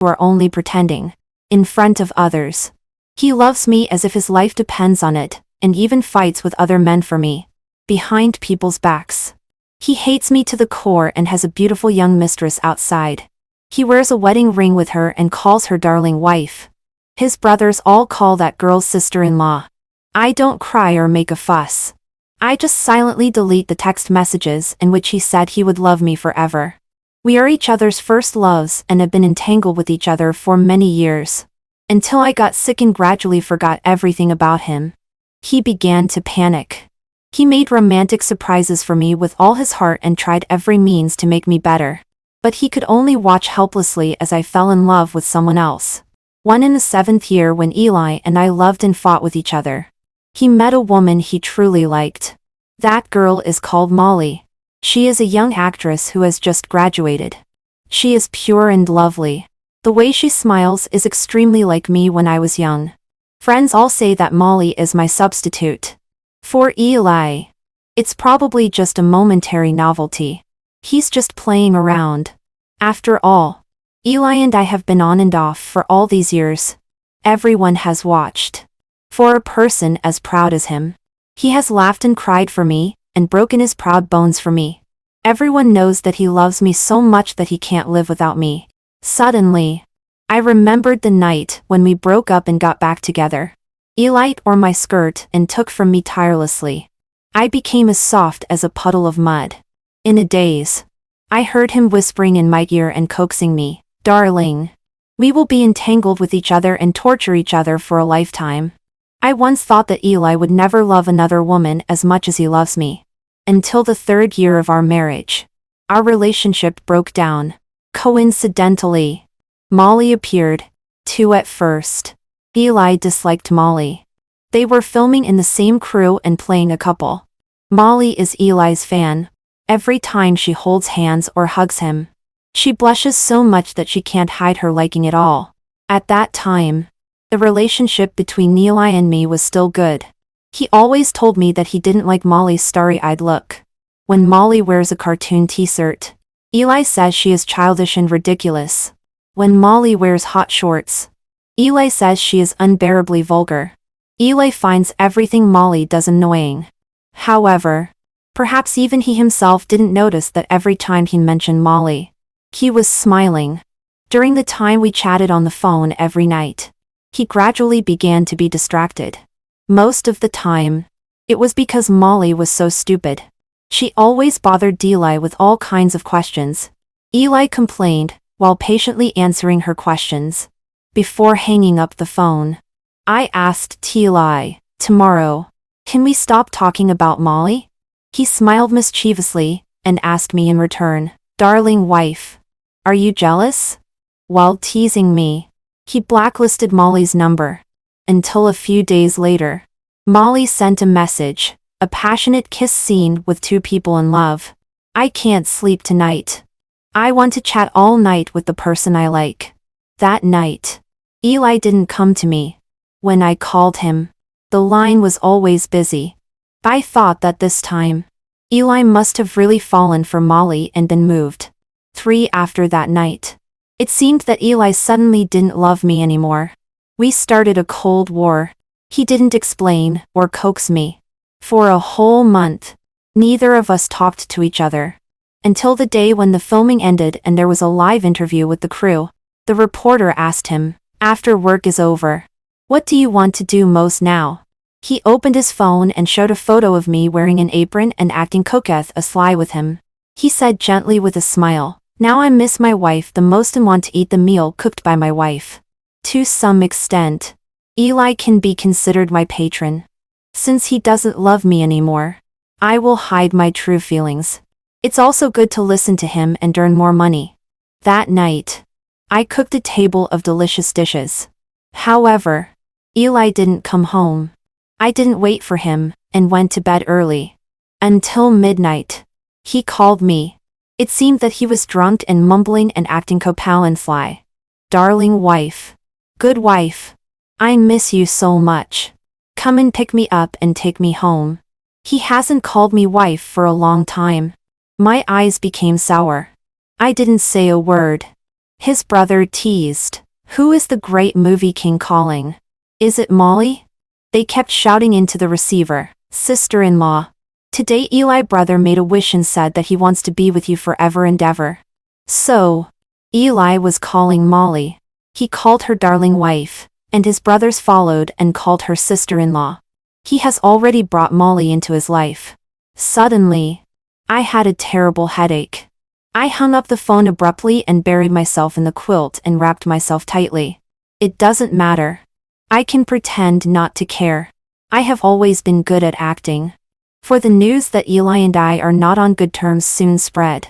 or only pretending. In front of others, he loves me as if his life depends on it, and even fights with other men for me. Behind people's backs, he hates me to the core and has a beautiful young mistress outside. He wears a wedding ring with her and calls her darling wife. His brothers all call that girl's sister-in-law. I don't cry or make a fuss. I just silently delete the text messages in which he said he would love me forever. We are each other's first loves and have been entangled with each other for many years. Until I got sick and gradually forgot everything about him. He began to panic. He made romantic surprises for me with all his heart and tried every means to make me better. But he could only watch helplessly as I fell in love with someone else. One in the 7th year when Eli and I loved and fought with each other. He met a woman he truly liked. That girl is called Molly. She is a young actress who has just graduated. She is pure and lovely. The way she smiles is extremely like me when I was young. Friends all say that Molly is my substitute for Eli. It's probably just a momentary novelty. He's just playing around. After all, Eli and I have been on and off for all these years. Everyone has watched. For a person as proud as him, he has laughed and cried for me, and broken his proud bones for me. Everyone knows that he loves me so much that he can't live without me. Suddenly, I remembered the night when we broke up and got back together. Eli tore my skirt and took from me tirelessly. I became as soft as a puddle of mud. In a daze, I heard him whispering in my ear and coaxing me, "Darling, we will be entangled with each other and torture each other for a lifetime." I once thought that Eli would never love another woman as much as he loves me. Until the 3rd year of our marriage. Our relationship broke down. Coincidentally, Molly appeared, too at first. Eli disliked Molly. They were filming in the same crew and playing a couple. Molly is Eli's fan. Every time she holds hands or hugs him, she blushes so much that she can't hide her liking it all. At that time, the relationship between Eli and me was still good. He always told me that he didn't like Molly's starry-eyed look. When Molly wears a cartoon t-shirt, Eli says she is childish and ridiculous. When Molly wears hot shorts, Eli says she is unbearably vulgar. Eli finds everything Molly does annoying. However, perhaps even he himself didn't notice that every time he mentioned Molly, he was smiling. During the time we chatted on the phone every night, he gradually began to be distracted. Most of the time, it was because Molly was so stupid. She always bothered Eli with all kinds of questions. Eli complained, while patiently answering her questions. Before hanging up the phone, I asked Eli, "Tomorrow, can we stop talking about Molly?" He smiled mischievously, and asked me in return, "Darling wife, are you jealous?" While teasing me, he blacklisted Molly's number. Until a few days later, Molly sent a message, a passionate kiss scene with 2 people in love. "I can't sleep tonight. I want to chat all night with the person I like." That night, Eli didn't come to me. When I called him, the line was always busy. I thought that this time, Eli must have really fallen for Molly and been moved. 3 after that night, it seemed that Eli suddenly didn't love me anymore. We started a cold war. He didn't explain or coax me. For a whole month, neither of us talked to each other. Until the day when the filming ended and there was a live interview with the crew. The reporter asked him, "After work is over, what do you want to do most now?" He opened his phone and showed a photo of me wearing an apron and acting coquette asly with him. He said gently with a smile, "Now I miss my wife the most and want to eat the meal cooked by my wife." To some extent, Eli can be considered my patron. Since he doesn't love me anymore, I will hide my true feelings. It's also good to listen to him and earn more money. That night, I cooked a table of delicious dishes. However, Eli didn't come home. I didn't wait for him, and went to bed early. Until midnight. He called me. It seemed that he was drunk and mumbling and acting fly. "Darling wife. Good wife. I miss you so much. Come and pick me up and take me home." He hasn't called me wife for a long time. My eyes became sour. I didn't say a word. His brother teased. Who is the great movie king calling? Is it Molly? They kept shouting into the receiver. Sister-in-law. Today Eli brother made a wish and said that he wants to be with you forever and ever. So, Eli was calling Molly. He called her darling wife, and his brothers followed and called her sister-in-law. He has already brought Molly into his life. Suddenly, I had a terrible headache. I hung up the phone abruptly and buried myself in the quilt and wrapped myself tightly. It doesn't matter. I can pretend not to care. I have always been good at acting. For the news that Eli and I are not on good terms soon spread.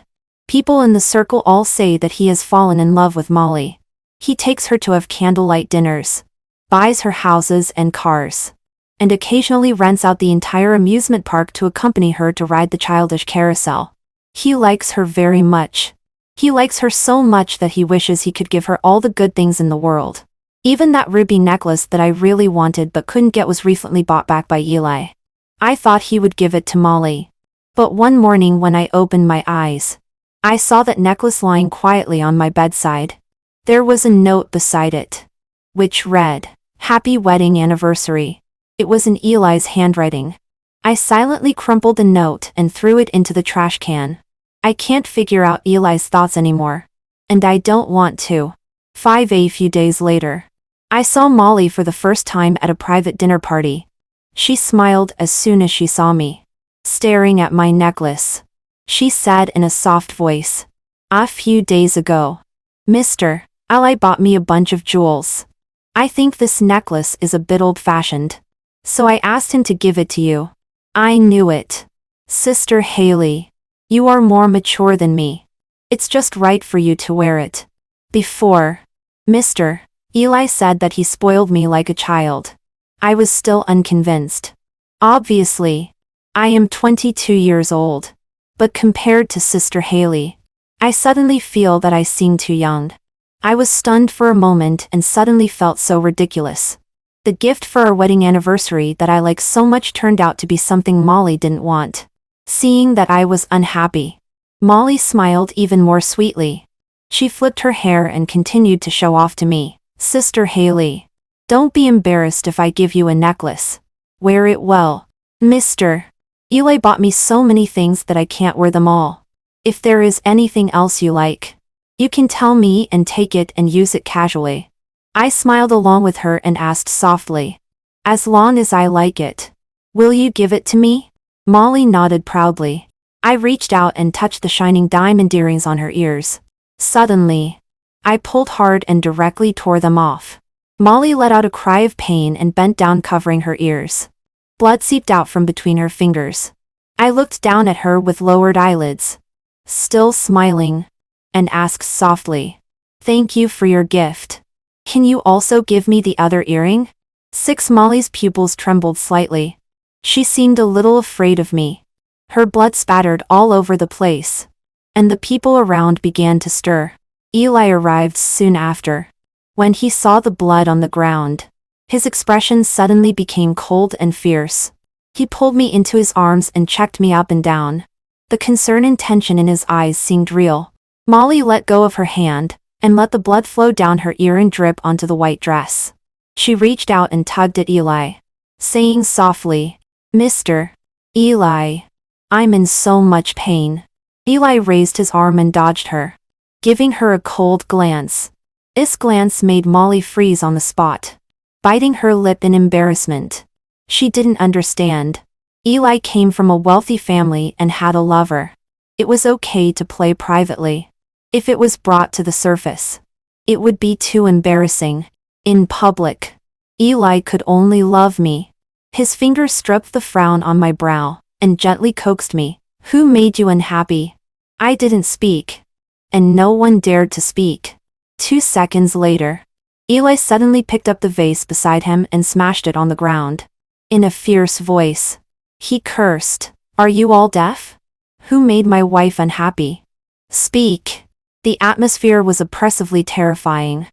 People in the circle all say that he has fallen in love with Molly. He takes her to have candlelight dinners, buys her houses and cars, and occasionally rents out the entire amusement park to accompany her to ride the childish carousel. He likes her very much. He likes her so much that he wishes he could give her all the good things in the world. Even that ruby necklace that I really wanted but couldn't get was recently bought back by Eli. I thought he would give it to Molly. But one morning when I opened my eyes, I saw that necklace lying quietly on my bedside. There was a note beside it, which read, "Happy wedding anniversary." It was in Eli's handwriting. I silently crumpled the note and threw it into the trash can. I can't figure out Eli's thoughts anymore. And I don't want to. A few days later, I saw Molly for the first time at a private dinner party. She smiled as soon as she saw me. Staring at my necklace, she said in a soft voice, "A few days ago, Mr. Eli bought me a bunch of jewels. I think this necklace is a bit old-fashioned. So I asked him to give it to you. I knew it. Sister Haley, you are more mature than me. It's just right for you to wear it." Before, Mr. Eli said that he spoiled me like a child. I was still unconvinced. Obviously, I am 22 years old. But compared to Sister Haley, I suddenly feel that I seem too young. I was stunned for a moment and suddenly felt so ridiculous. The gift for our wedding anniversary that I like so much turned out to be something Molly didn't want. Seeing that I was unhappy, Molly smiled even more sweetly. She flipped her hair and continued to show off to me. "Sister Haley, don't be embarrassed if I give you a necklace. Wear it well. Mr. Eli bought me so many things that I can't wear them all. If there is anything else you like, you can tell me and take it and use it casually." I smiled along with her and asked softly, "As long as I like it, will you give it to me?" Molly nodded proudly. I reached out and touched the shining diamond earrings on her ears. Suddenly, I pulled hard and directly tore them off. Molly let out a cry of pain and bent down, covering her ears. Blood seeped out from between her fingers. I looked down at her with lowered eyelids, still smiling, and asked softly, "Thank you for your gift. Can you also give me the other earring?" Molly's pupils trembled slightly. She seemed a little afraid of me. Her blood spattered all over the place, and the people around began to stir. Eli arrived soon after. When he saw the blood on the ground, his expression suddenly became cold and fierce. He pulled me into his arms and checked me up and down. The concern and tension in his eyes seemed real. Molly let go of her hand, and let the blood flow down her ear and drip onto the white dress. She reached out and tugged at Eli, saying softly, "Mr. Eli, I'm in so much pain." Eli raised his arm and dodged her, giving her a cold glance. This glance made Molly freeze on the spot, biting her lip in embarrassment. She didn't understand. Eli came from a wealthy family and had a lover. It was okay to play privately. If it was brought to the surface, it would be too embarrassing. In public, Eli could only love me. His fingers stroked the frown on my brow, and gently coaxed me. "Who made you unhappy?" I didn't speak, and no one dared to speak. 2 seconds later, Eli suddenly picked up the vase beside him and smashed it on the ground. In a fierce voice, he cursed, "Are you all deaf? Who made my wife unhappy? Speak." The atmosphere was oppressively terrifying.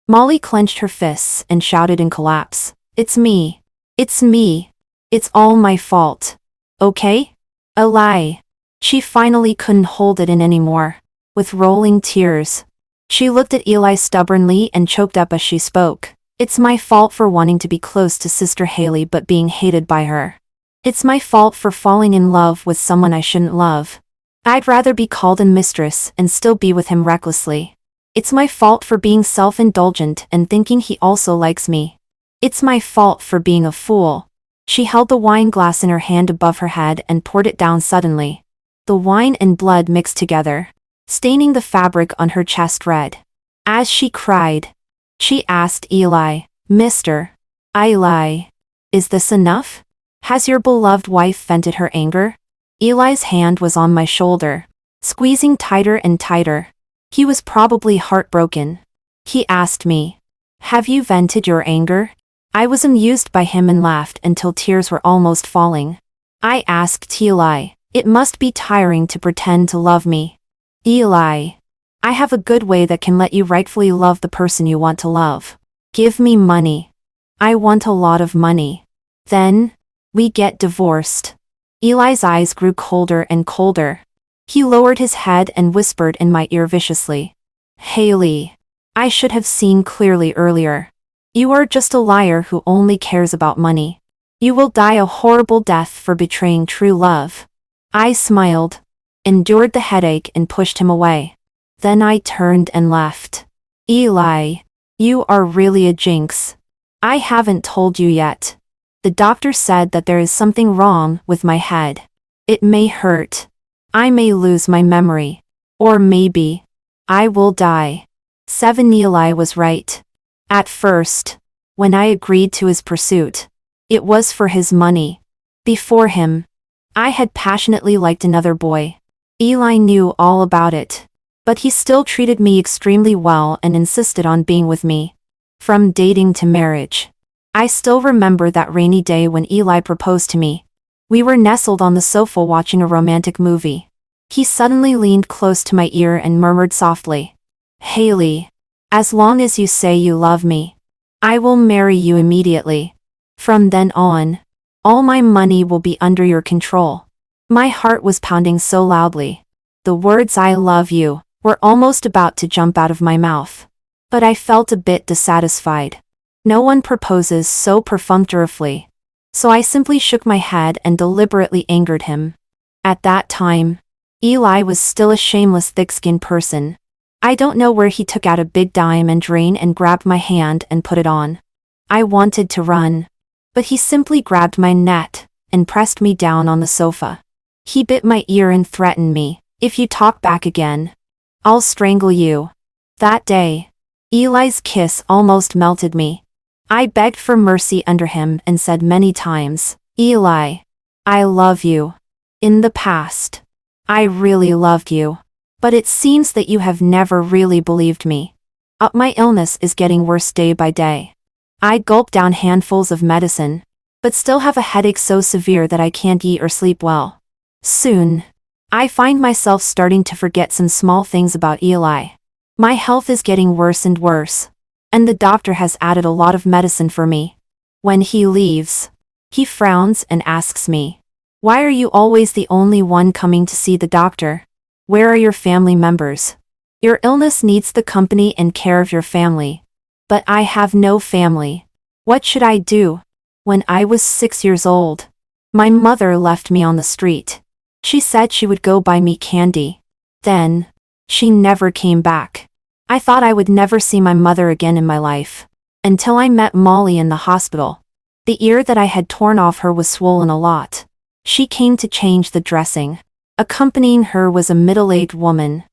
Molly clenched her fists and shouted in collapse, "It's me. It's me. It's all my fault. Okay? A lie." She finally couldn't hold it in anymore. With rolling tears, She looked at Eli stubbornly and choked up as she spoke. It's my fault for wanting to be close to Sister Haley but being hated by her. It's my fault for falling in love with someone I shouldn't love. I'd rather be called a mistress and still be with him recklessly. It's my fault for being self-indulgent and thinking he also likes me. It's my fault for being a fool. She held the wine glass in her hand above her head and poured it down suddenly. The wine and blood mixed together, staining the fabric on her chest red. As she cried, she asked Eli, Mr. Eli, is this enough? Has your beloved wife vented her anger? Eli's hand was on my shoulder, squeezing tighter and tighter. He was probably heartbroken. He asked me, have you vented your anger? I was amused by him and laughed until tears were almost falling. I asked Eli, it must be tiring to pretend to love me. Eli, I have a good way that can let you rightfully love the person you want to love. Give me money. I want a lot of money. Then, we get divorced. Eli's eyes grew colder and colder. He lowered his head and whispered in my ear viciously. Haley, I should have seen clearly earlier. You are just a liar who only cares about money. You will die a horrible death for betraying true love. I smiled, endured the headache and pushed him away. Then I turned and left. Eli, you are really a jinx. I haven't told you yet. The doctor said that there is something wrong with my head. It may hurt. I may lose my memory. Or maybe I will die. 7 Eli was right. At first, when I agreed to his pursuit, it was for his money. Before him, I had passionately liked another boy. Eli knew all about it. But he still treated me extremely well and insisted on being with me. From dating to marriage. I still remember that rainy day when Eli proposed to me. We were nestled on the sofa watching a romantic movie. He suddenly leaned close to my ear and murmured softly, Haley, as long as you say you love me, I will marry you immediately. From then on, all my money will be under your control. My heart was pounding so loudly. The words I love you were almost about to jump out of my mouth. But I felt a bit dissatisfied. No one proposes so perfunctorily. So I simply shook my head and deliberately angered him. At that time, Eli was still a shameless thick-skinned person. I don't know where he took out a big diamond ring and grabbed my hand and put it on. I wanted to run. But he simply grabbed my neck and pressed me down on the sofa. He bit my ear and threatened me, if you talk back again, I'll strangle you. That day, Eli's kiss almost melted me. I begged for mercy under him and said many times, Eli, I love you. In the past, I really loved you. But it seems that you have never really believed me. My illness is getting worse day by day. I gulp down handfuls of medicine, but still have a headache so severe that I can't eat or sleep well. Soon, I find myself starting to forget some small things about Eli. My health is getting worse and worse, and the doctor has added a lot of medicine for me. When he leaves, he frowns and asks me, why are you always the only one coming to see the doctor? Where are your family members? Your illness needs the company and care of your family. But I have no family. What should I do? When I was 6 years old, my mother left me on the street. She said she would go buy me candy. Then, she never came back. I thought I would never see my mother again in my life. Until I met Molly in the hospital. The ear that I had torn off her was swollen a lot. She came to change the dressing. Accompanying her was a middle-aged woman.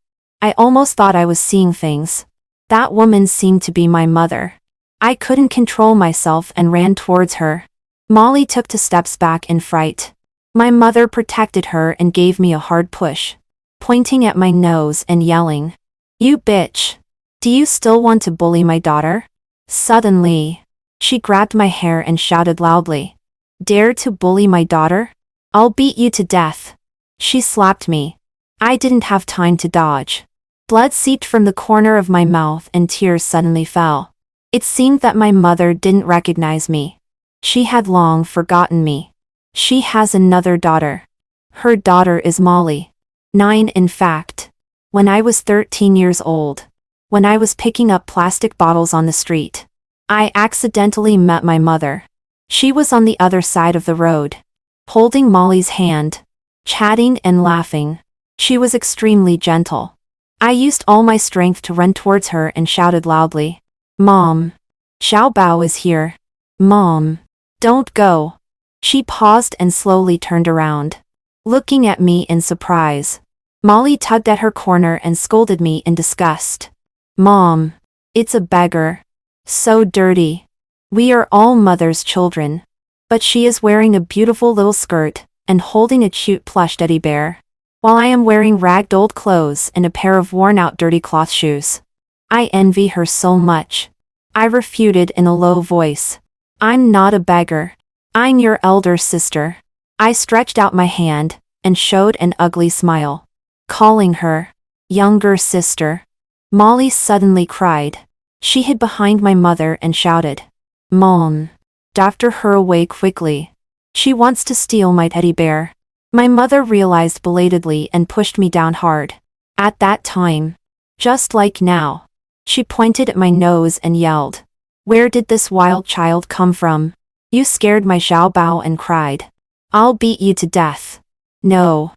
I almost thought I was seeing things. That woman seemed to be my mother. I couldn't control myself and ran towards her. Molly took 2 steps back in fright. My mother protected her and gave me a hard push, pointing at my nose and yelling, "You bitch! Do you still want to bully my daughter?" Suddenly, she grabbed my hair and shouted loudly, "Dare to bully my daughter? I'll beat you to death." She slapped me. I didn't have time to dodge. Blood seeped from the corner of my mouth and tears suddenly fell. It seemed that my mother didn't recognize me. She had long forgotten me. She has another daughter. Her daughter is Molly. 9 in fact. When I was 13 years old, when I was picking up plastic bottles on the street. I accidentally met my mother. She was on the other side of the road, holding Molly's hand, chatting and laughing. She was extremely gentle. I used all my strength to run towards her and shouted loudly, "Mom! Xiao Bao is here. Mom! Don't go." She paused and slowly turned around, looking at me in surprise. Molly tugged at her corner and scolded me in disgust. "Mom! It's a beggar. So dirty. We are all mother's children." But she is wearing a beautiful little skirt and holding a cute plush teddy bear, while I am wearing ragged old clothes and a pair of worn-out dirty cloth shoes. I envy her so much. I refuted in a low voice. "I'm not a beggar. I'm your elder sister." I stretched out my hand and showed an ugly smile, calling her younger sister. Molly suddenly cried. She hid behind my mother and shouted, "Mom!" After her away quickly. "She wants to steal my teddy bear." My mother realized belatedly and pushed me down hard. At that time, just like now, she pointed at my nose and yelled, "Where did this wild child come from? You scared my Xiao Bao and cried. I'll beat you to death." No,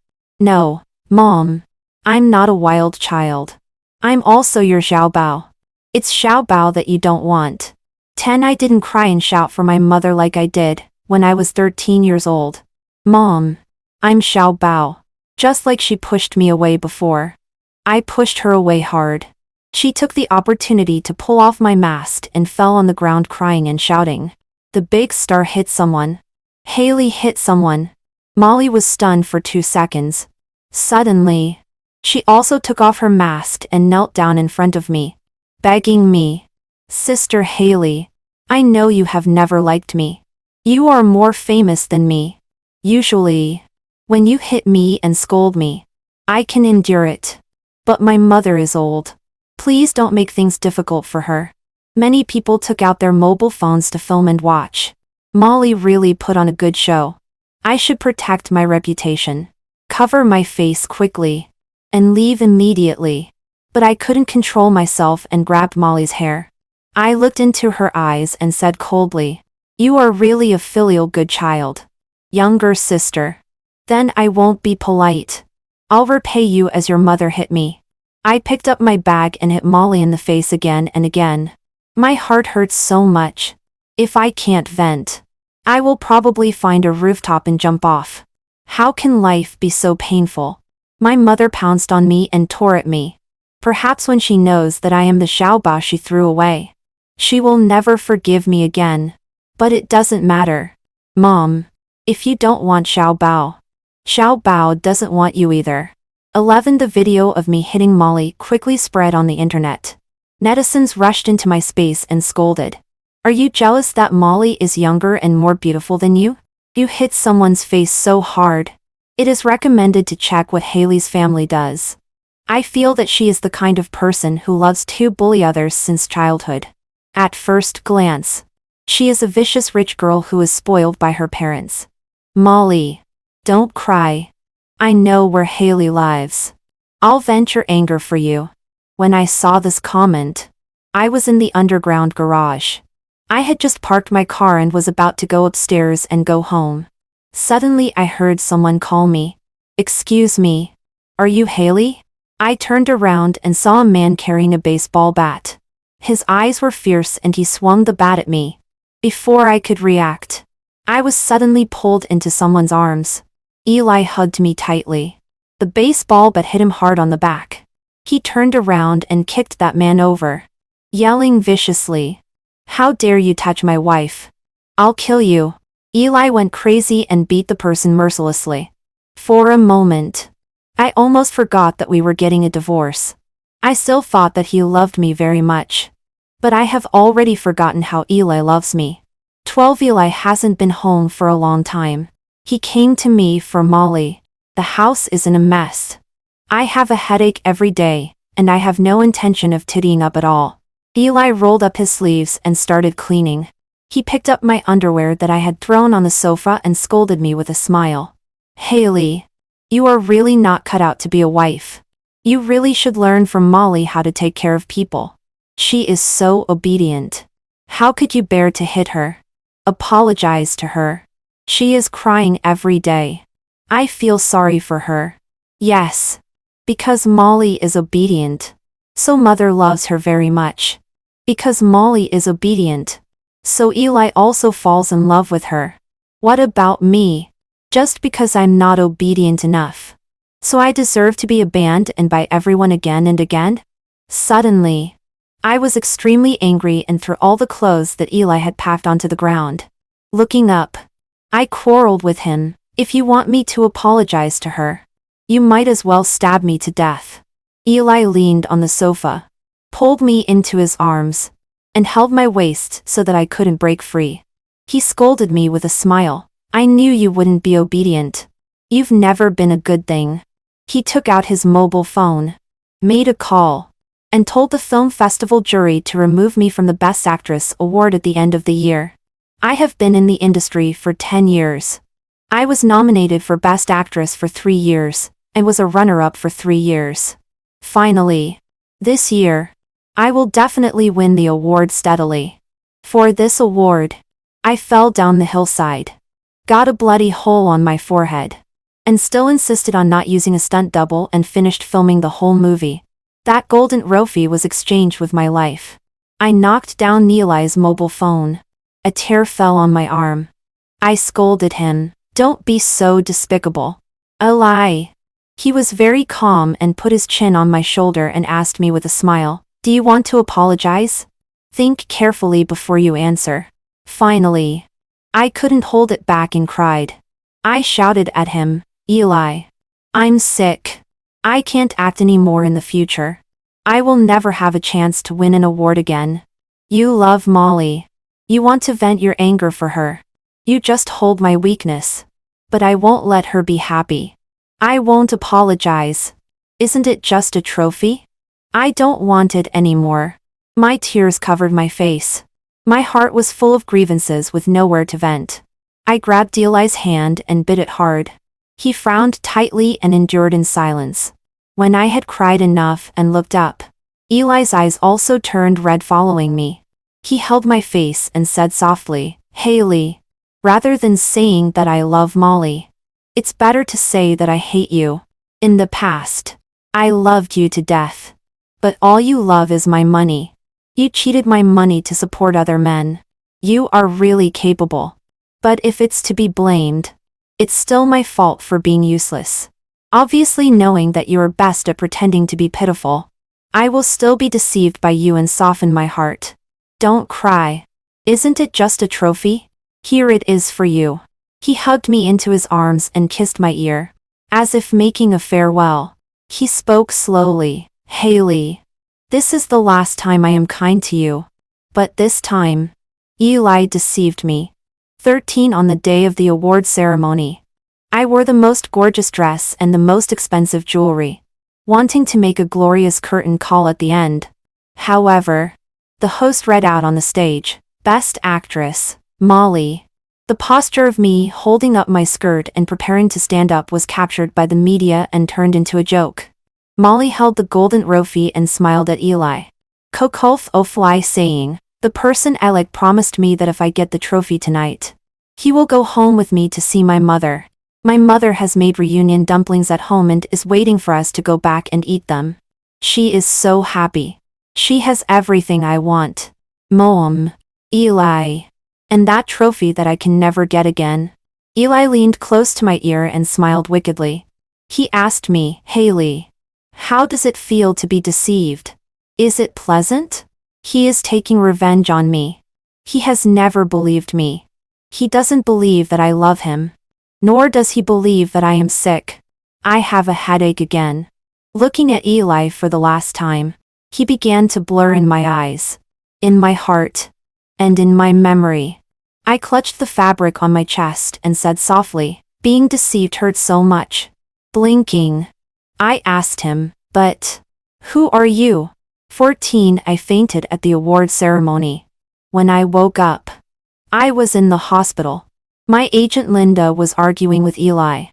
Mom. I'm not a wild child. I'm also your Xiao Bao. It's Xiao Bao that you don't want. I didn't cry and shout for my mother like I did when I was 13 years old. "Mom, I'm Xiao Bao." Just like she pushed me away before. I pushed her away hard. She took the opportunity to pull off my mask and fell on the ground crying and shouting. The big star hit someone. Haley hit someone. Molly was stunned for 2 seconds. Suddenly, she also took off her mask and knelt down in front of me, begging me, "Sister Haley, I know you have never liked me. You are more famous than me. Usually, when you hit me and scold me, I can endure it. But my mother is old. Please don't make things difficult for her." Many people took out their mobile phones to film and watch. Molly really put on a good show. I should protect my reputation, cover my face quickly, and leave immediately. But I couldn't control myself and grabbed Molly's hair. I looked into her eyes and said coldly, "You are really a filial good child. Younger sister. Then I won't be polite. I'll repay you as your mother hit me." I picked up my bag and hit Molly in the face again and again. My heart hurts so much. If I can't vent, I will probably find a rooftop and jump off. How can life be so painful? My mother pounced on me and tore at me. Perhaps when she knows that I am the Xiao Bao she threw away, she will never forgive me again. But it doesn't matter. Mom, if you don't want Xiao Bao doesn't want you either. 11. The video of me hitting Molly quickly spread on the internet. Netizens rushed into my space and scolded. "Are you jealous that Molly is younger and more beautiful than you? You hit someone's face so hard. It is recommended to check what Haley's family does. I feel that she is the kind of person who loves to bully others since childhood. At first glance, she is a vicious rich girl who is spoiled by her parents. Molly, don't cry. I know where Haley lives. I'll vent your anger for you." When I saw this comment, I was in the underground garage. I had just parked my car and was about to go upstairs and go home. Suddenly I heard someone call me. "Excuse me. Are you Haley?" I turned around and saw a man carrying a baseball bat. His eyes were fierce and he swung the bat at me. Before I could react, I was suddenly pulled into someone's arms. Eli hugged me tightly. The baseball bat hit him hard on the back. He turned around and kicked that man over, yelling viciously, "How dare you touch my wife? I'll kill you." Eli went crazy and beat the person mercilessly. For a moment, I almost forgot that we were getting a divorce. I still thought that he loved me very much. But I have already forgotten how Eli loves me. 12. Eli hasn't been home for a long time. He came to me for Molly. The house is in a mess. I have a headache every day, and I have no intention of tidying up at all. Eli rolled up his sleeves and started cleaning. He picked up my underwear that I had thrown on the sofa and scolded me with a smile. "Haley, you are really not cut out to be a wife. You really should learn from Molly how to take care of people. She is so obedient. How could you bear to hit her? Apologize to her. She is crying every day. I feel sorry for her. Yes. Because Molly is obedient. So Mother loves her very much. Because Molly is obedient. So Eli also falls in love with her. What about me? Just because I'm not obedient enough. So I deserve to be abandoned by everyone again and again? Suddenly, I was extremely angry and threw all the clothes that Eli had packed onto the ground. Looking up, I quarreled with him. If you want me to apologize to her, you might as well stab me to death. Eli leaned on the sofa, pulled me into his arms, and held my waist so that I couldn't break free. He scolded me with a smile. I knew you wouldn't be obedient. You've never been a good thing. He took out his mobile phone, made a call, and told the film festival jury to remove me from the Best Actress award at the end of the year. I have been in the industry for 10 years. I was nominated for Best Actress for 3 years, and was a runner-up for 3 years. Finally, this year, I will definitely win the award steadily. For this award, I fell down the hillside, got a bloody hole on my forehead, and still insisted on not using a stunt double and finished filming the whole movie. That golden trophy was exchanged with my life. I knocked down Eli's mobile phone. A tear fell on my arm. I scolded him. Don't be so despicable. Eli. He was very calm and put his chin on my shoulder and asked me with a smile, do you want to apologize? Think carefully before you answer. Finally, I couldn't hold it back and cried. I shouted at him, Eli. I'm sick. I can't act anymore in the future. I will never have a chance to win an award again. You love Molly. You want to vent your anger for her. You just hold my weakness. But I won't let her be happy. I won't apologize. Isn't it just a trophy? I don't want it anymore. My tears covered my face. My heart was full of grievances with nowhere to vent. I grabbed Eli's hand and bit it hard. He frowned tightly and endured in silence. When I had cried enough and looked up, Eli's eyes also turned red following me. He held my face and said softly, Haley, rather than saying that I love Molly, it's better to say that I hate you. In the past, I loved you to death. But all you love is my money. You cheated my money to support other men. You are really capable. But if it's to be blamed, it's still my fault for being useless. Obviously knowing that you are best at pretending to be pitiful, I will still be deceived by you and soften my heart. Don't cry. Isn't it just a trophy? Here it is for you. He hugged me into his arms and kissed my ear, as if making a farewell. He spoke slowly, Haley, this is the last time I am kind to you. But this time, Eli deceived me. 13 On the day of the award ceremony, I wore the most gorgeous dress and the most expensive jewelry, wanting to make a glorious curtain call at the end. However, the host read out on the stage, Best Actress, Molly. The posture of me holding up my skirt and preparing to stand up was captured by the media and turned into a joke. Molly held the golden trophy and smiled at Eli. Kokolf Ofly saying, the person I like promised me that if I get the trophy tonight, he will go home with me to see my mother. My mother has made reunion dumplings at home and is waiting for us to go back and eat them. She is so happy. She has everything I want. Mom. Eli. And that trophy that I can never get again. Eli leaned close to my ear and smiled wickedly. He asked me, Haley, how does it feel to be deceived? Is it pleasant? He is taking revenge on me. He has never believed me. He doesn't believe that I love him. Nor does he believe that I am sick. I have a headache again. Looking at Eli for the last time, he began to blur in my eyes, in my heart, and in my memory. I clutched the fabric on my chest and said softly, being deceived hurt so much. Blinking, I asked him, but who are you? 14 I fainted at the award ceremony. When I woke up, I was in the hospital. My agent Linda was arguing with Eli.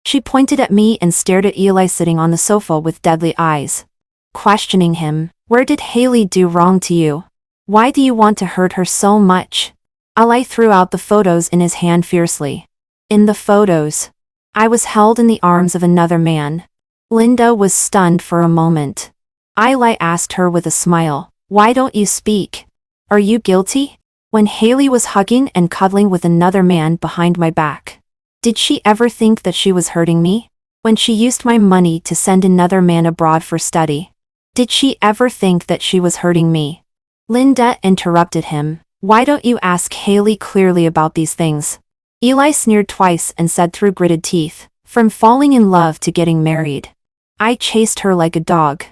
She pointed at me and stared at Eli sitting on the sofa with deadly eyes. Questioning him, "Where did Haley do wrong to you? Why do you want to hurt her so much?" Eli threw out the photos in his hand fiercely. In the photos, I was held in the arms of another man. Linda was stunned for a moment. Eli asked her with a smile, "Why don't you speak? Are you guilty?" When Haley was hugging and cuddling with another man behind my back. Did she ever think that she was hurting me? When she used my money to send another man abroad for study. Did she ever think that she was hurting me? Linda interrupted him. "Why don't you ask Haley clearly about these things?" Eli sneered twice and said through gritted teeth, "From falling in love to getting married. I chased her like a dog.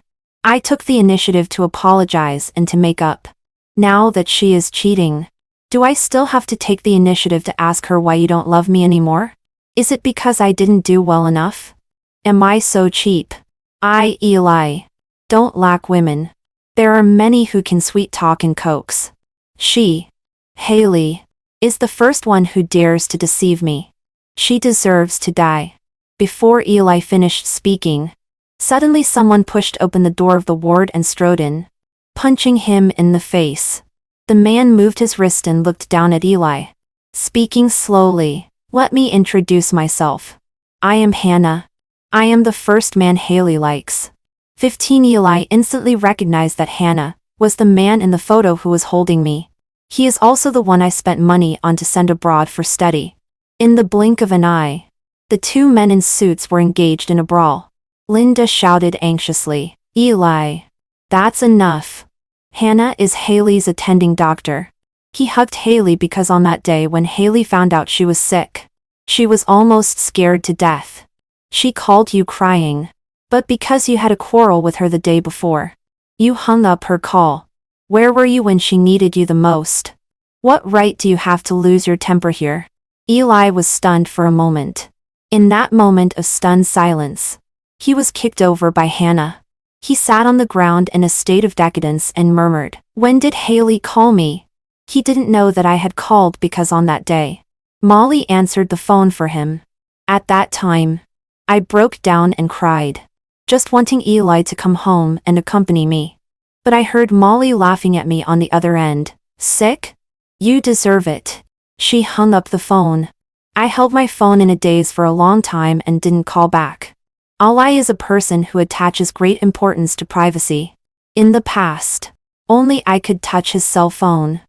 I took the initiative to apologize and to make up. Now that she is cheating, do I still have to take the initiative to ask her why you don't love me anymore? Is it because I didn't do well enough? Am I so cheap? I, Eli, don't lack women. There are many who can sweet talk and coax. She, Haley, is the first one who dares to deceive me. She deserves to die." Before Eli finished speaking, suddenly someone pushed open the door of the ward and strode in, punching him in the face. The man moved his wrist and looked down at Eli, speaking slowly. "Let me introduce myself. I am Hannah. I am the first man Haley likes." 15 Eli instantly recognized that Hannah was the man in the photo who was holding me. He is also the one I spent money on to send abroad for study. In the blink of an eye, the two men in suits were engaged in a brawl. Linda shouted anxiously, "Eli, that's enough. Hannah is Haley's attending doctor." He hugged Haley because on that day when Haley found out she was sick, she was almost scared to death. She called you crying. But because you had a quarrel with her the day before, you hung up her call. Where were you when she needed you the most? What right do you have to lose your temper here? Eli was stunned for a moment. In that moment of stunned silence, he was kicked over by Hannah. He sat on the ground in a state of decadence and murmured, "When did Haley call me?" He didn't know that I had called because on that day, Molly answered the phone for him. At that time, I broke down and cried, just wanting Eli to come home and accompany me. But I heard Molly laughing at me on the other end. "Sick? You deserve it." She hung up the phone. I held my phone in a daze for a long time and didn't call back. Eli is a person who attaches great importance to privacy. In the past, only I could touch his cell phone.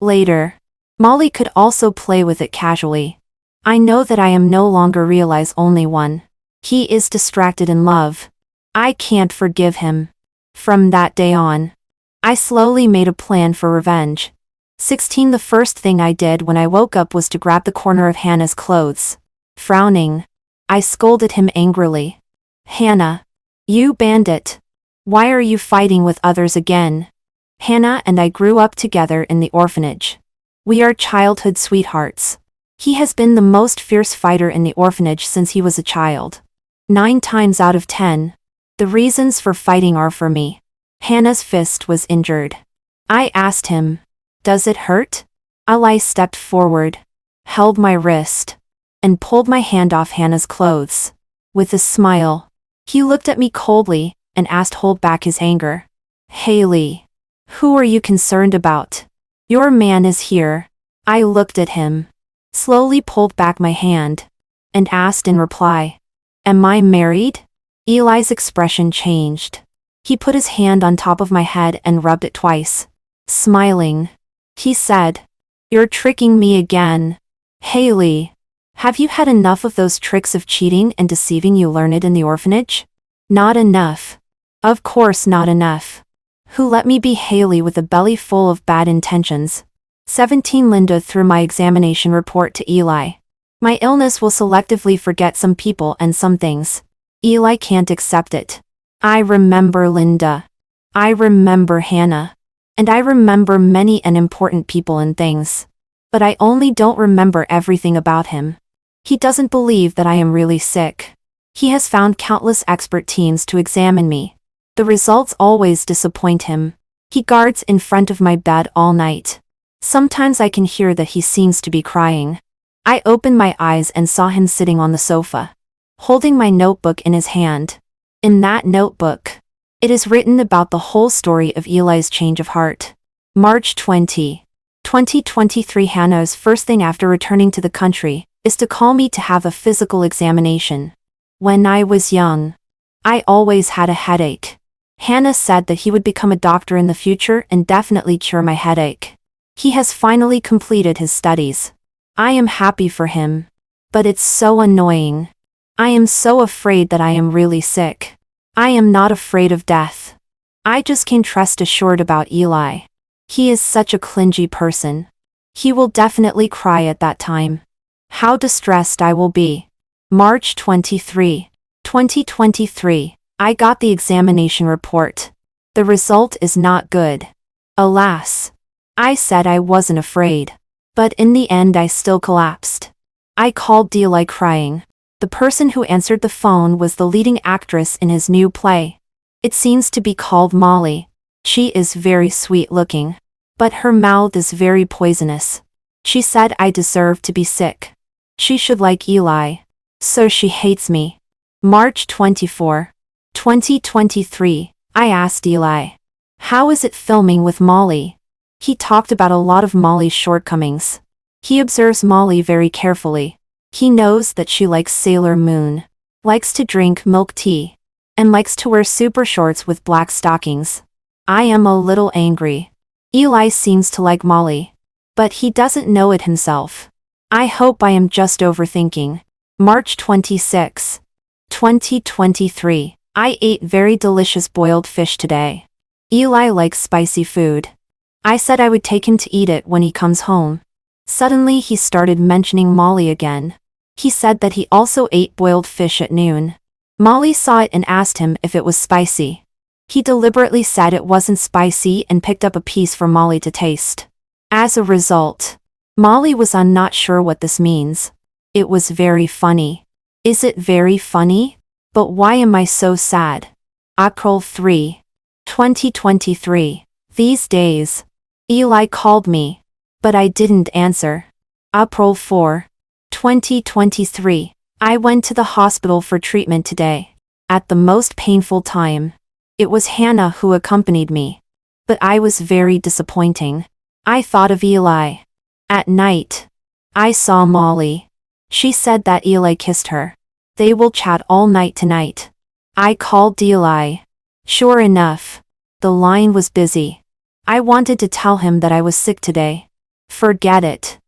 Later, Molly could also play with it casually. I know that I am no longer Realize only one. He is distracted in love. I can't forgive him. From that day on, I slowly made a plan for revenge. 16 The first thing I did when I woke up was to grab the corner of Hannah's clothes. Frowning, I scolded him angrily. "Hannah, you bandit. Why are you fighting with others again?" Hannah and I grew up together in the orphanage. We are childhood sweethearts. He has been the most fierce fighter in the orphanage since he was a child. 9 times out of 10, the reasons for fighting are for me. Hannah's fist was injured. I asked him, "Does it hurt?" Eli stepped forward, held my wrist, and pulled my hand off Hannah's clothes. With a smile, he looked at me coldly and asked hold back his anger. "Haley, who are you concerned about? Your man is here." I looked at him, slowly pulled back my hand, and asked in reply, "Am I married?" Eli's expression changed. He put his hand on top of my head and rubbed it twice. Smiling, he said, "You're tricking me again. Haley, have you had enough of those tricks of cheating and deceiving you learned in the orphanage?" "Not enough. Of course not enough. Who let me be Haley with a belly full of bad intentions?" 17 Linda threw my examination report to Eli. "My illness will selectively forget some people and some things. Eli can't accept it. I remember Linda. I remember Hannah. And I remember many and important people and things. But I only don't remember everything about him. He doesn't believe that I am really sick. He has found countless expert teams to examine me. The results always disappoint him. He guards in front of my bed all night. Sometimes I can hear that he seems to be crying. I opened my eyes and saw him sitting on the sofa. holding my notebook in his hand. In that notebook, it is written about the whole story of Eli's change of heart. March 20, 2023. Hannah's first thing after returning to the country is to call me to have a physical examination. When I was young, I always had a headache. Hannah said that he would become a doctor in the future and definitely cure my headache. He has finally completed his studies. I am happy for him. But it's so annoying. I am so afraid that I am really sick. I am not afraid of death. I just can't rest assured about Eli. He is such a clingy person. He will definitely cry at that time. How distressed I will be. March 23, 2023. I got the examination report. The result is not good. Alas. I said I wasn't afraid. But in the end I still collapsed. I called Eli crying. The person who answered the phone was the leading actress in his new play. It seems to be called Molly. She is very sweet looking. But her mouth is very poisonous. She said I deserve to be sick. She should like Eli. So she hates me. March 24, 2023. I asked Eli, how is it filming with Molly? He talked about a lot of Molly's shortcomings. He observes Molly very carefully. He knows that she likes Sailor Moon, likes to drink milk tea, and likes to wear super shorts with black stockings. I am a little angry. Eli seems to like Molly, but he doesn't know it himself. I hope I am just overthinking. March 26, 2023. I ate very delicious boiled fish today. Eli likes spicy food. I said I would take him to eat it when he comes home. Suddenly he started mentioning Molly again. He said that he also ate boiled fish at noon. Molly saw it and asked him if it was spicy. He deliberately said it wasn't spicy and picked up a piece for Molly to taste. As a result, Molly was not sure what this means. It was very funny. Is it very funny? But why am I so sad? April 3, 2023. These days, Eli called me, but I didn't answer. April 4, 2023. I went to the hospital for treatment today. At the most painful time, it was Hannah who accompanied me. But I was very disappointing. I thought of Eli. At night, I saw Molly. She said that Eli kissed her. They will chat all night tonight. I called Eli. Sure enough, the line was busy. I wanted to tell him that I was sick today. Forget it.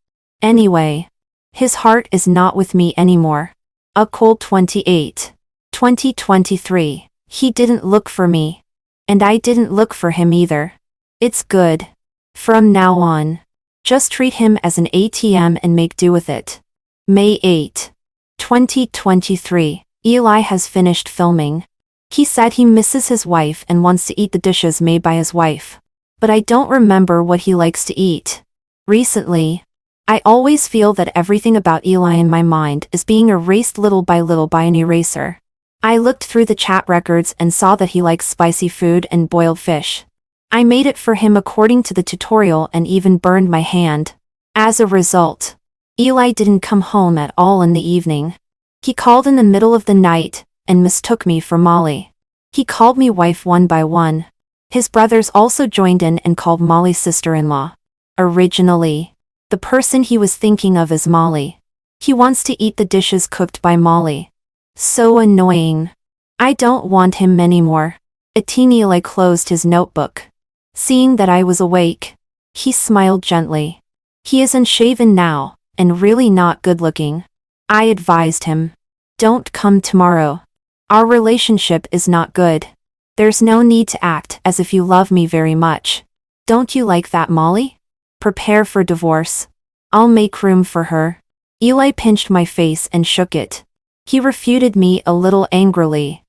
Anyway, his heart is not with me anymore. April 28, 2023. He didn't look for me. And I didn't look for him either. It's good. From now on, just treat him as an ATM and make do with it. May 8, 2023. Eli has finished filming. He said he misses his wife and wants to eat the dishes made by his wife. But I don't remember what he likes to eat. Recently, I always feel that everything about Eli in my mind is being erased little by an eraser. I looked through the chat records and saw that he likes spicy food and boiled fish. I made it for him according to the tutorial and even burned my hand. As a result, Eli didn't come home at all in the evening. He called in the middle of the night and mistook me for Molly. He called me wife one by one. His brothers also joined in and called Molly's sister-in-law. Originally, the person he was thinking of is Molly. He wants to eat the dishes cooked by Molly. So annoying. I don't want him anymore. Eli closed his notebook. Seeing that I was awake, he smiled gently. He is unshaven now, and really not good-looking. I advised him. Don't come tomorrow. Our relationship is not good. There's no need to act as if you love me very much. Don't you like that, Molly? Prepare for divorce. I'll make room for her. Eli pinched my face and shook it. He refuted me a little angrily.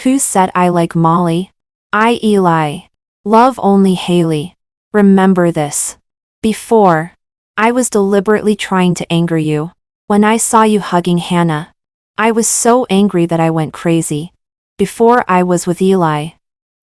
Who said I like Molly? I, Eli. Love only Haley. Remember this. Before, I was deliberately trying to anger you. When I saw you hugging Hannah, I was so angry that I went crazy. Before I was with Eli,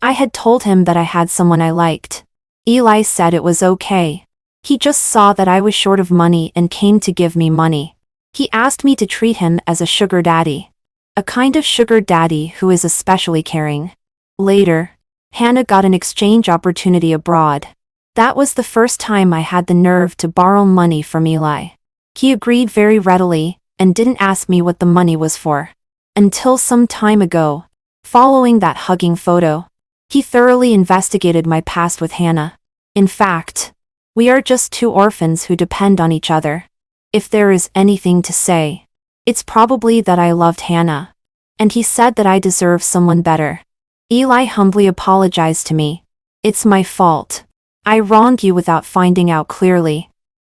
I had told him that I had someone I liked. Eli said it was okay. He just saw that I was short of money and came to give me money. He asked me to treat him as a sugar daddy. A kind of sugar daddy who is especially caring. Later, Hannah got an exchange opportunity abroad. That was the first time I had the nerve to borrow money from Eli. He agreed very readily, and didn't ask me what the money was for. Until some time ago, following that hugging photo, he thoroughly investigated my past with Hannah. In fact, we are just two orphans who depend on each other. If there is anything to say, it's probably that I loved Hannah. And he said that I deserve someone better. Eli humbly apologized to me. It's my fault. I wronged you without finding out clearly.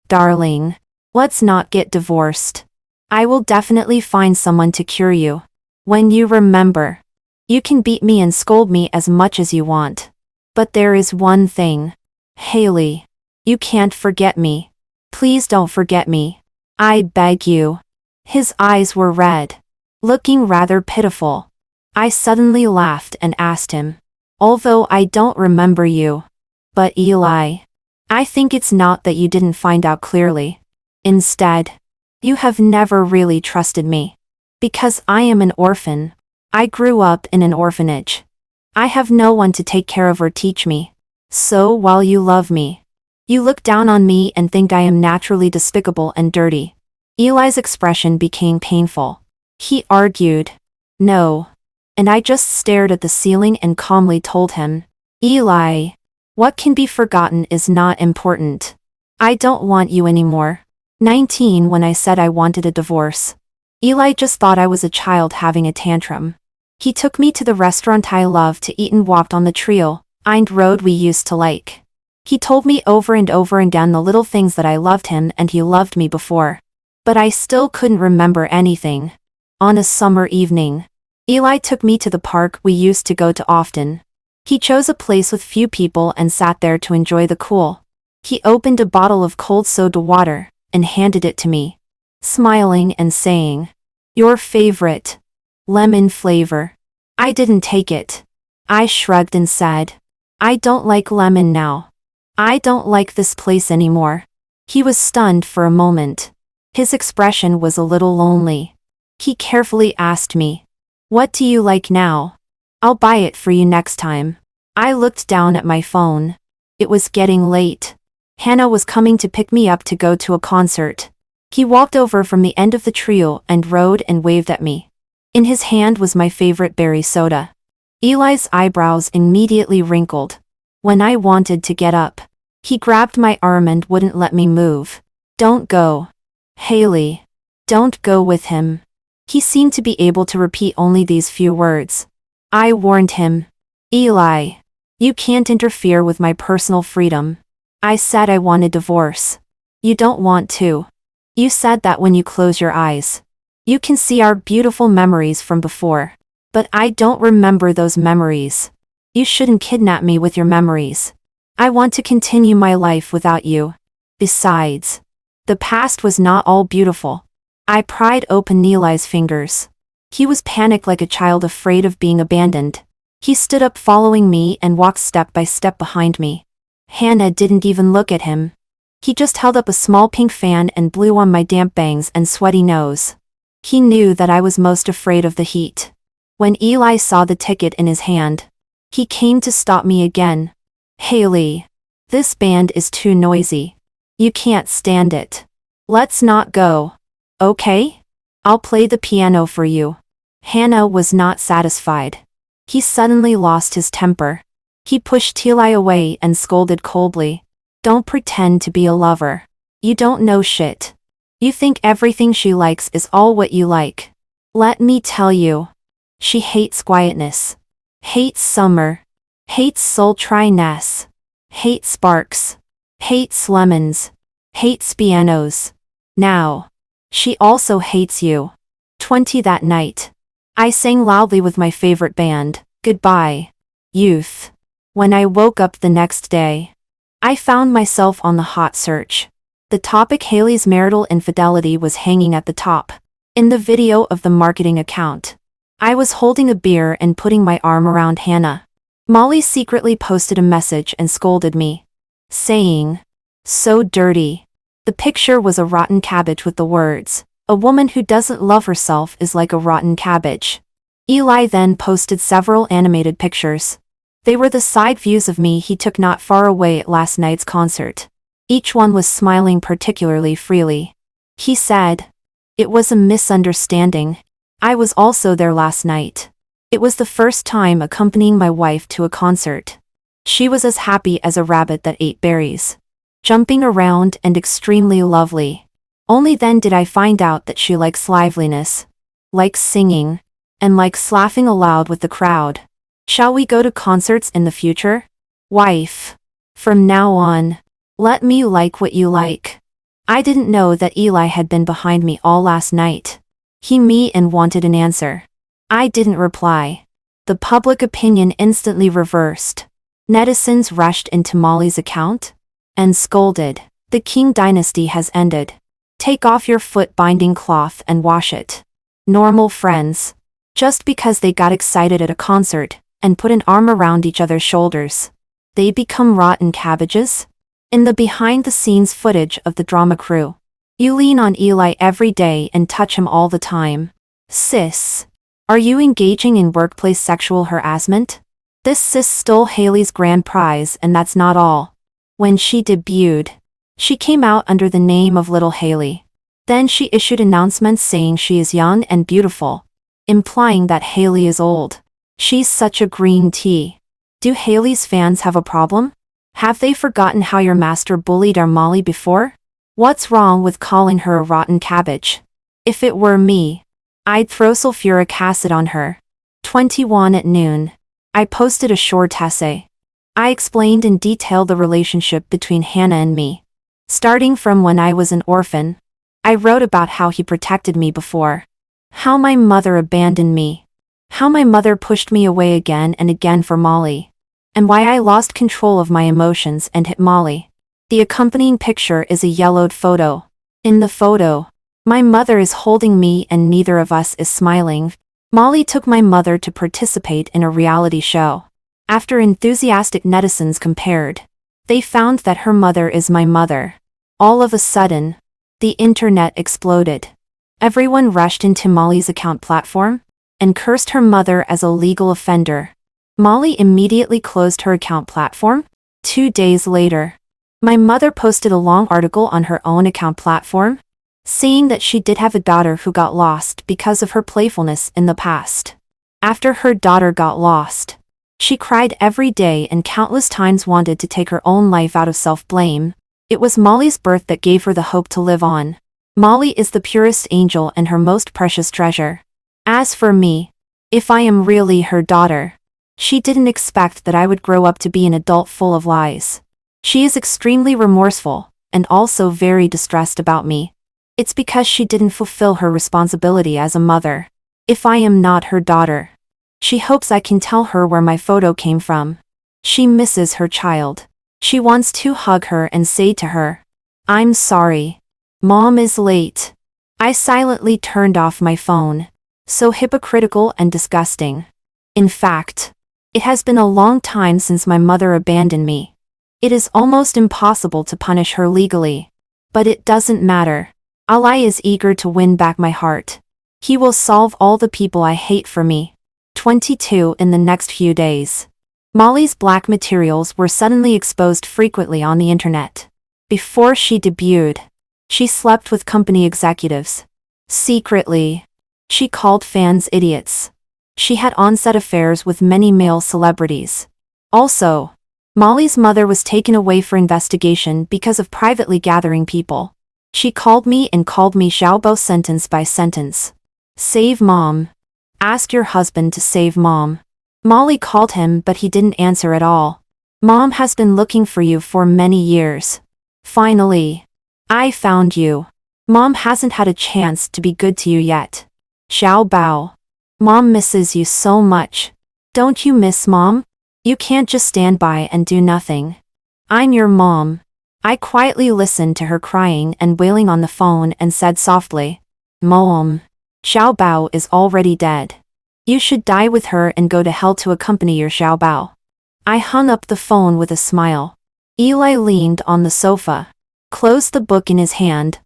Darling, let's not get divorced. I will definitely find someone to cure you. When you remember, you can beat me and scold me as much as you want. But there is one thing. Haley, you can't forget me. Please don't forget me. I beg you. His eyes were red, looking rather pitiful. I suddenly laughed and asked him, although I don't remember you. But Eli, I think it's not that you didn't find out clearly. Instead, you have never really trusted me. Because I am an orphan. I grew up in an orphanage. I have no one to take care of or teach me. So while you love me, you look down on me and think I am naturally despicable and dirty. Eli's expression became painful. He argued, no. And I just stared at the ceiling and calmly told him, Eli, what can be forgotten is not important. I don't want you anymore. 19 when I said I wanted a divorce. Eli just thought I was a child having a tantrum. He took me to the restaurant I loved to eat and walked on the trail, Ind road we used to like. He told me over and over again the little things that I loved him and he loved me before. But I still couldn't remember anything. On a summer evening, Eli took me to the park we used to go to often. He chose a place with few people and sat there to enjoy the cool. He opened a bottle of cold soda water and handed it to me, smiling and saying, your favorite. Lemon flavor. I didn't take it. I shrugged and said, I don't like lemon now. I don't like this place anymore. He was stunned for a moment. His expression was a little lonely. He carefully asked me, what do you like now? I'll buy it for you next time. I looked down at my phone. It was getting late. Hannah was coming to pick me up to go to a concert. He walked over from the end of the trio and rode and waved at me. In his hand was my favorite berry soda. Eli's eyebrows immediately wrinkled. When I wanted to get up, he grabbed my arm and wouldn't let me move. Don't go. Haley. Don't go with him. He seemed to be able to repeat only these few words. I warned him. Eli. You can't interfere with my personal freedom. I said I wanted divorce. You don't want to. You said that when you close your eyes, you can see our beautiful memories from before. But I don't remember those memories. You shouldn't kidnap me with your memories. I want to continue my life without you. Besides, the past was not all beautiful. I pried open Eli's fingers. He was panicked like a child afraid of being abandoned. He stood up following me and walked step by step behind me. Hannah didn't even look at him. He just held up a small pink fan and blew on my damp bangs and sweaty nose. He knew that I was most afraid of the heat. When Eli saw the ticket in his hand, he came to stop me again. Haley. This band is too noisy. You can't stand it. Let's not go. Okay? I'll play the piano for you. Hannah was not satisfied. He suddenly lost his temper. He pushed Eli away and scolded coldly. Don't pretend to be a lover. You don't know shit. You think everything she likes is all what you like. Let me tell you. She hates quietness. Hates summer. Hates sultriness. Hates sparks. Hates lemons. Hates pianos. Now. She also hates you. 20 that night. I sang loudly with my favorite band, Goodbye, Youth. When I woke up the next day, I found myself on the hot search. The topic Haley's marital infidelity was hanging at the top. In the video of the marketing account, I was holding a beer and putting my arm around Hannah. Molly secretly posted a message and scolded me, saying, so dirty. The picture was a rotten cabbage with the words, A woman who doesn't love herself is like a rotten cabbage. Eli then posted several animated pictures. They were the side views of me he took not far away at last night's concert. Each one was smiling particularly freely. He said, "It was a misunderstanding. I was also there last night. It was the first time accompanying my wife to a concert. She was as happy as a rabbit that ate berries. Jumping around and extremely lovely. Only then did I find out that she likes liveliness, likes singing, and likes laughing aloud with the crowd. Shall we go to concerts in the future? Wife. From now on, let me like what you like." I didn't know that Eli had been behind me all last night. He me and wanted an answer. I didn't reply. The public opinion instantly reversed. Netizens rushed into Molly's account and scolded. "The King dynasty has ended. Take off your foot-binding cloth and wash it." Normal friends. Just because they got excited at a concert and put an arm around each other's shoulders, they become rotten cabbages? In the behind-the-scenes footage of the drama crew, you lean on Eli every day and touch him all the time. Sis. Are you engaging in workplace sexual harassment? This sis stole Hailey's grand prize, and that's not all. When she debuted, she came out under the name of Little Hailey. Then she issued announcements saying she is young and beautiful, implying that Hailey is old. She's such a green tea. Do Hailey's fans have a problem? Have they forgotten how your master bullied our Molly before? What's wrong with calling her a rotten cabbage? If it were me, I'd throw sulfuric acid on her. 21 at noon. I posted a short essay. I explained in detail the relationship between Hannah and me. Starting from when I was an orphan, I wrote about how he protected me before. How my mother abandoned me. How my mother pushed me away again and again for Molly. And why I lost control of my emotions and hit Molly. The accompanying picture is a yellowed photo. In the photo, my mother is holding me and neither of us is smiling. Molly took my mother to participate in a reality show. After enthusiastic netizens compared, they found that her mother is my mother. All of a sudden, the internet exploded. Everyone rushed into Molly's account platform and cursed her mother as a legal offender. Molly immediately closed her account platform. 2 days later, my mother posted a long article on her own account platform, saying that she did have a daughter who got lost because of her playfulness in the past. After her daughter got lost, she cried every day and countless times wanted to take her own life out of self-blame. It was Molly's birth that gave her the hope to live on. Molly is the purest angel and her most precious treasure. As for me, if I am really her daughter, she didn't expect that I would grow up to be an adult full of lies. She is extremely remorseful, and also very distressed about me. It's because she didn't fulfill her responsibility as a mother. If I am not her daughter, she hopes I can tell her where my photo came from. She misses her child. She wants to hug her and say to her, "I'm sorry. Mom is late." I silently turned off my phone. So hypocritical and disgusting. In fact, it has been a long time since my mother abandoned me. It is almost impossible to punish her legally. But it doesn't matter. Allah is eager to win back my heart. He will solve all the people I hate for me. 22 in the next few days. Molly's black materials were suddenly exposed frequently on the internet. Before she debuted, she slept with company executives. Secretly, she called fans idiots. She had on-set affairs with many male celebrities. Also, Molly's mother was taken away for investigation because of privately gathering people. She called me Xiaobao sentence by sentence. Save mom. Ask your husband to save mom. Molly called him but he didn't answer at all. Mom has been looking for you for many years. Finally, I found you. Mom hasn't had a chance to be good to you yet. Xiaobao. Mom misses you so much. Don't you miss mom? You can't just stand by and do nothing. I'm your mom. I quietly listened to her crying and wailing on the phone and said softly, "Mom, Xiaobao is already dead. You should die with her and go to hell to accompany your Xiaobao." I hung up the phone with a smile. Eli leaned on the sofa, closed the book in his hand,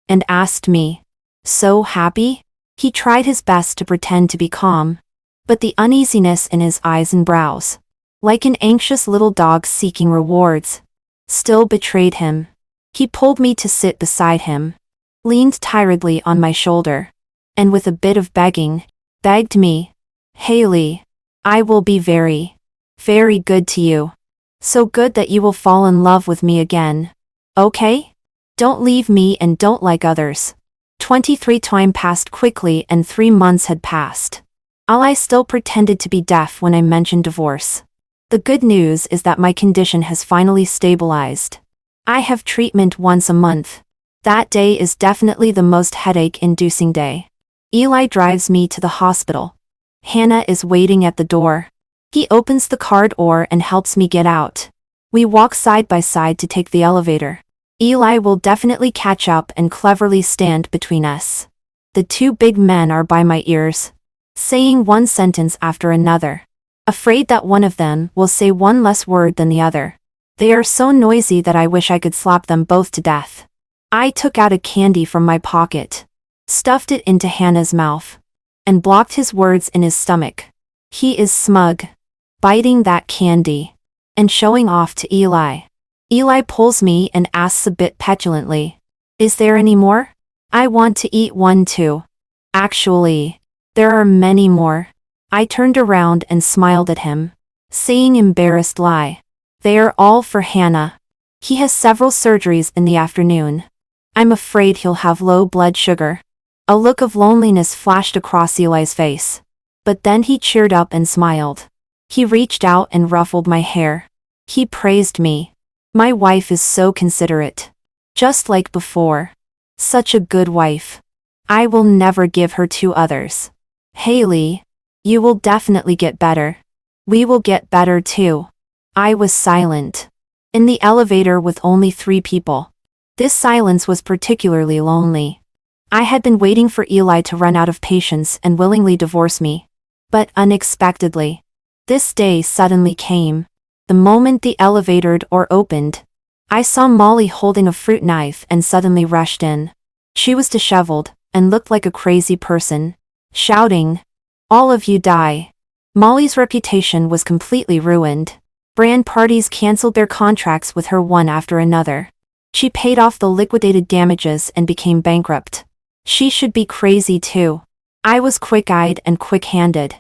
and asked me, So happy? He tried his best to pretend to be calm, but the uneasiness in his eyes and brows, like an anxious little dog seeking rewards, still betrayed him. He pulled me to sit beside him, leaned tiredly on my shoulder, and with a bit of begging, begged me, "Haley, I will be very, very good to you. So good that you will fall in love with me again. Okay? Don't leave me and don't like others." 23 Time passed quickly and 3 months had passed. I still pretended to be deaf when I mentioned divorce. The good news is that my condition has finally stabilized. I have treatment once a month. That day is definitely the most headache-inducing day. Eli drives me to the hospital. Hannah is waiting at the door. He opens the car door and helps me get out. We walk side by side to take the elevator. Eli will definitely catch up and cleverly stand between us. The two big men are by my ears, saying one sentence after another, afraid that one of them will say one less word than the other. They are so noisy that I wish I could slap them both to death. I took out a candy from my pocket, stuffed it into Hannah's mouth, and blocked his words in his stomach. He is smug, biting that candy, and showing off to Eli. Eli pulls me and asks a bit petulantly, "Is there any more? I want to eat one too." Actually, there are many more. I turned around and smiled at him, saying embarrassed lie, "They are all for Hannah. He has several surgeries in the afternoon. I'm afraid he'll have low blood sugar." A look of loneliness flashed across Eli's face, but then he cheered up and smiled. He reached out and ruffled my hair. He praised me. "My wife is so considerate. Just like before. Such a good wife. I will never give her to others. Haley, you will definitely get better. We will get better too." I was silent. In the elevator with only 3 people. This silence was particularly lonely. I had been waiting for Eli to run out of patience and willingly divorce me. But unexpectedly, this day suddenly came. The moment the elevator door opened, I saw Molly holding a fruit knife and suddenly rushed in. She was disheveled and looked like a crazy person, shouting, "All of you die." Molly's reputation was completely ruined. Brand parties canceled their contracts with her one after another. She paid off the liquidated damages and became bankrupt. She should be crazy too. I was quick-eyed and quick-handed.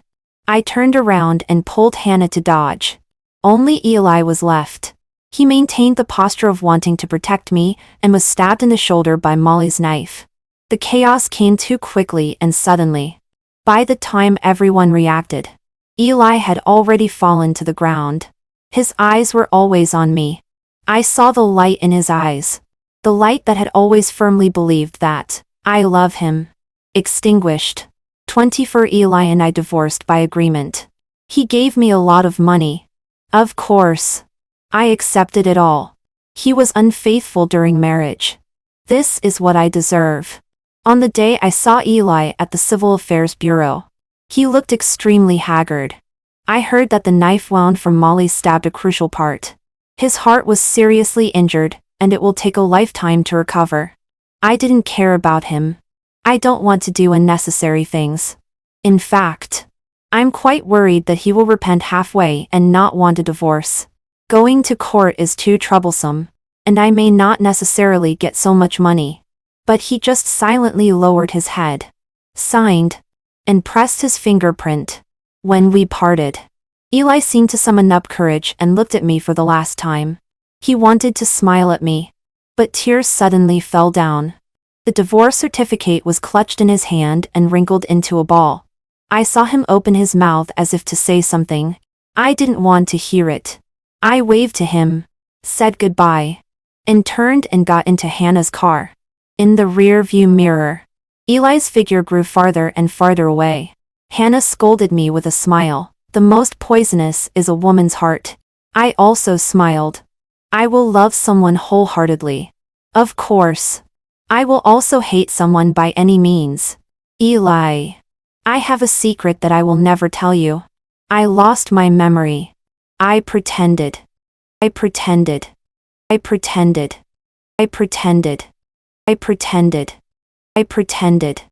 I turned around and pulled Hannah to dodge. Only Eli was left. He maintained the posture of wanting to protect me and was stabbed in the shoulder by Molly's knife. The chaos came too quickly and suddenly. By the time everyone reacted, Eli had already fallen to the ground. His eyes were always on me. I saw the light in his eyes. The light that had always firmly believed that I love him. Extinguished. 24 Eli and I divorced by agreement. He gave me a lot of money. Of course. I accepted it all. He was unfaithful during marriage. This is what I deserve. On the day I saw Eli at the Civil Affairs Bureau, he looked extremely haggard. I heard that the knife wound from Molly stabbed a crucial part. His heart was seriously injured, and it will take a lifetime to recover. I didn't care about him. I don't want to do unnecessary things. In fact, I'm quite worried that he will repent halfway and not want a divorce. Going to court is too troublesome, and I may not necessarily get so much money. But he just silently lowered his head, signed, and pressed his fingerprint. When we parted, Eli seemed to summon up courage and looked at me for the last time. He wanted to smile at me, but tears suddenly fell down. The divorce certificate was clutched in his hand and wrinkled into a ball. I saw him open his mouth as if to say something. I didn't want to hear it. I waved to him, said goodbye, and turned and got into Hannah's car. In the rear-view mirror, Eli's figure grew farther and farther away. Hannah scolded me with a smile. The most poisonous is a woman's heart. I also smiled. I will love someone wholeheartedly. Of course. I will also hate someone by any means. Eli. I have a secret that I will never tell you. I lost my memory. I pretended. I pretended. I pretended. I pretended. I pretended. I pretended.